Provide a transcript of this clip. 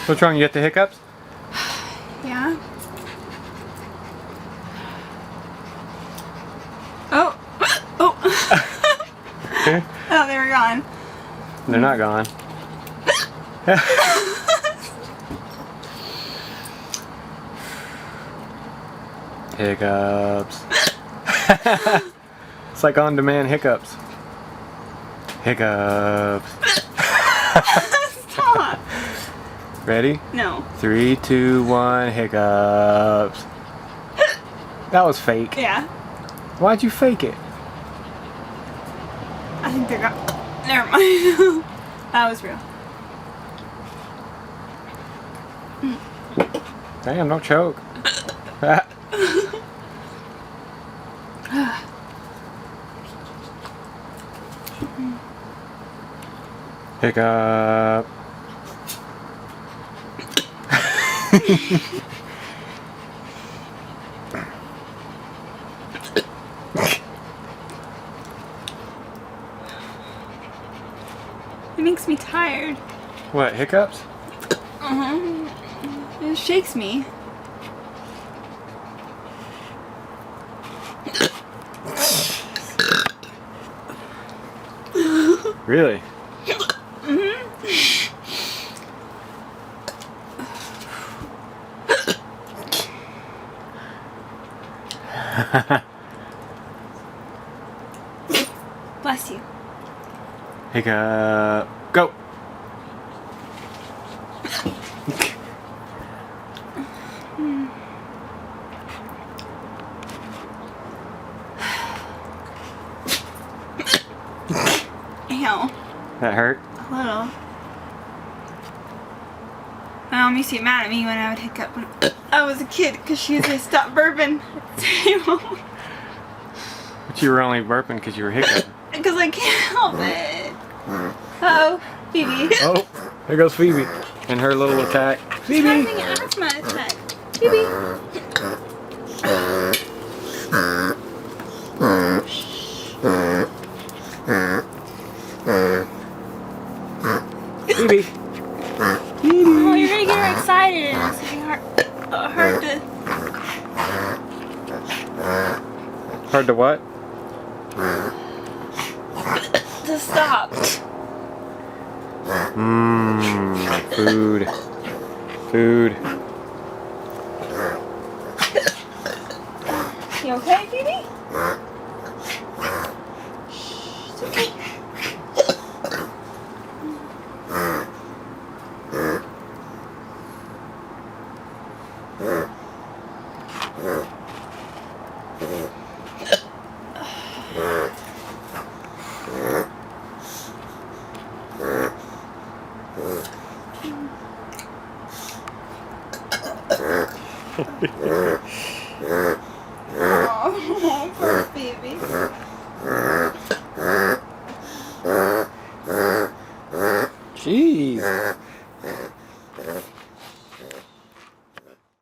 What's wrong? You got the hiccups? Yeah. Oh. Oh. Oh, they were gone. They're not gone. Hiccups. It's like on-demand hiccups. Hiccups. Stop. Ready? No. 3, 2, 1, hiccups. That was fake. Yeah. Why'd you fake it? I think they're gone. Never mind. That was real. Damn, don't choke. Hiccup. It makes me tired. What, hiccups? It shakes me. Really? Bless you. Hiccup. Go! Ow. That hurt? A little. My mom used to get mad at me when I would hiccup when I was a kid because she would say stop burping. But you were only burping because you were hiccuping. Because I can't help it. Uh-oh, Phoebe. Oh, there goes Phoebe and her little attack. She's Phoebe! having an asthma attack. Phoebe. Phoebe! Oh, you're gonna get her excited and it's gonna be hard to... Hard to what? to stop. Food. Food. You okay, Phoebe? It's okay.